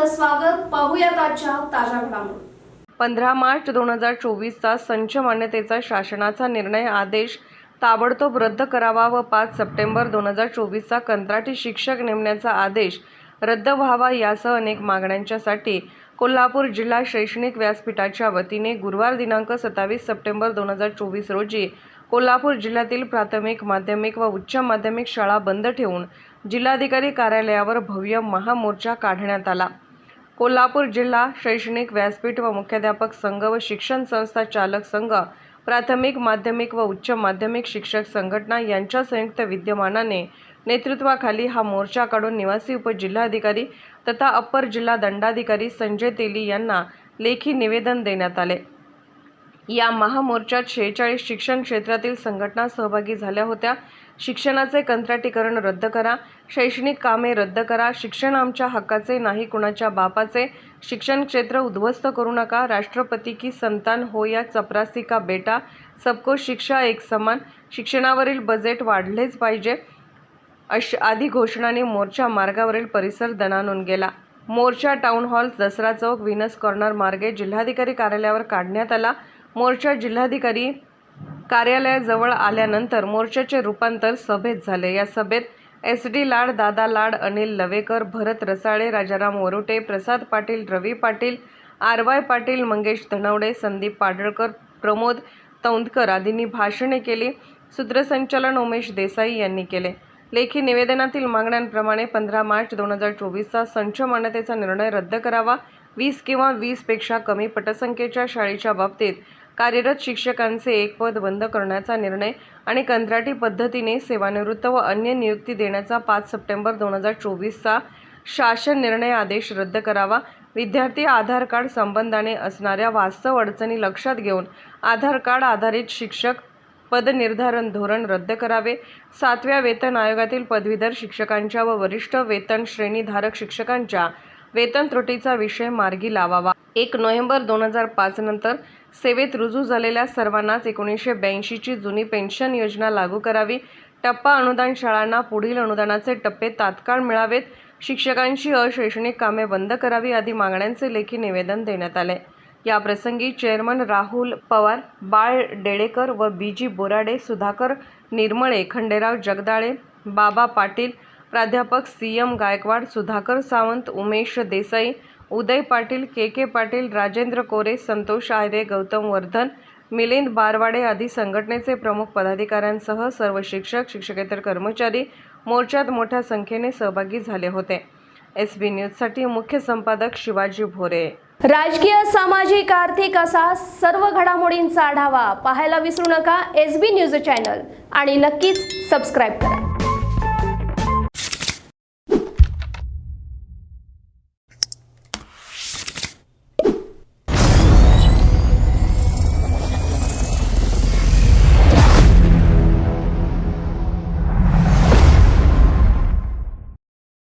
आपलं स्वागत. पाहूयात आजच्या ताज्या घडामोडी. 15 मार्च 2024चा संच मान्यतेचा शासनाचा निर्णय आदेश ताबडतोब रद्द करावा व 5 सप्टेंबर 2024चा कंत्राटी शिक्षक नेमण्याचा आदेश रद्द व्हावा यासह अनेक मागण्यांच्यासाठी कोल्हापूर जिल्हा शैक्षणिक व्यासपीठाच्या वतीने गुरुवार दिनांक 27 सप्टेंबर 2024 रोजी कोल्हापूर जिल्ह्यातील प्राथमिक, माध्यमिक व उच्च माध्यमिक शाळा बंद ठेवून जिल्हाधिकारी कार्यालयावर भव्य महामोर्चा काढण्यात आला. कोल्हापूर जिल्हा शैक्षणिक व्यासपीठ व मुख्याध्यापक संघ व शिक्षण संस्था चालक संघ, प्राथमिक, माध्यमिक व उच्च माध्यमिक शिक्षक संघटना यांच्या संयुक्त विद्यमानाने नेतृत्वाखाली हा मोर्चा काढून निवासी उपजिल्हाधिकारी तथा अप्पर जिल्हा दंडाधिकारी संजय तेली यांना लेखी निवेदन देण्यात आले. या महामोर्चात 46 शिक्षण क्षेत्रातील संघटना सहभागी झाल्या होत्या. शिक्षणाचे कंत्राटीकरण रद्द करा, शैक्षणिक कामे रद्द करा, शिक्षण आमच्या हक्काचे नाही कुणाच्या बापाचे, शिक्षण क्षेत्र उद्ध्वस्त करू नका, राष्ट्रपती की संतान हो या चपरासी का बेटा, सबको शिक्षा एक समान, शिक्षणावरील बजेट वाढलेच पाहिजे आदी घोषणांनी मोर्चा मार्गावरील परिसर दणाणून गेला. मोर्चा town hall, Dasara Chowk, Venus corner मार्गे जिल्हाधिकारी कार्यालयावर काढण्यात आला. मोर्चा जिल्हाधिकारी कार्यालयाजवळ आल्यानंतर मोर्चाचे रूपांतर सभेत झाले. या सभेत SD लाड, दादा लाड, अनिल लवेकर, भरत रसाळे, राजाराम वरुटे, प्रसाद पाटील, रवी पाटील, RY पाटील, मंगेश धनवडे, संदीप पाडळकर, प्रमोद तौंदकर आदींनी भाषणे केली. सूत्रसंचालन उमेश देसाई यांनी केले. लेखी निवेदनातील मागण्यांप्रमाणे 15 मार्च 2024चा संच मान्यतेचा निर्णय रद्द करावा. 20 किंवा 20 पेक्षा कमी पटसंख्येच्या शाळेच्या बाबतीत कार्यरत शिक्षकांचे एक पद बंद करण्याचा निर्णय आणि कंत्राटी पद्धतीने सेवानिवृत्त व अन्य नियुक्ती देण्याचा 5 सप्टेंबर 2024चा शासन निर्णय आदेश रद्द करावा. विद्यार्थी आधार कार्ड संबंधाने असणाऱ्या वास्तव अडचणी लक्षात घेऊन आधार कार्ड आधारित शिक्षक पद निर्धारण धोरण रद्द करावे. 7व्या वेतन आयोगातील पदवीधर शिक्षकांच्या व वरिष्ठ वेतन श्रेणीधारक शिक्षकांच्या वेतन त्रुटीचा विषय मार्गी लावावा. 1 नोव्हेंबर 2005 नंतर सेवेत रुजू झालेल्या सर्वांनाच 1982ची जुनी पेन्शन योजना लागू करावी. टप्पा अनुदान शाळांना पुढील अनुदानाचे टप्पे तात्काळ मिळावेत. शिक्षकांची अशैक्षणिक कामे बंद करावी आदी मागण्यांचे लेखी निवेदन देण्यात आले. या प्रसंगी चेअरमन राहुल पवार, बाळ डेडेकर व BG बोराडे, सुधाकर निर्मळे, खंडेराव जगदाळे, बाबा पाटील, प्राध्यापक CM गायकवाड, सुधाकर सावंत, उमेश देसाई, उदय पाटील, KK पाटील, राजेंद्र कोरे, संतोष आयरे, गौतम वर्धन, मिलिंद बारवाडे आदी संघटनेचे प्रमुख पदाधिकाऱ्यांसह सर्व शिक्षक, शिक्षकेतर कर्मचारी मोर्चात मोठ्या संख्येने सहभागी झाले होते. SB न्यूजसाठी मुख्य संपादक शिवाजी भोरे. राजकीय, सामाजिक, आर्थिक असा सर्व घडामोडींचा आढावा पाहायला विसरू नका SB न्यूज चॅनल आणि नक्कीच सबस्क्राईब करा.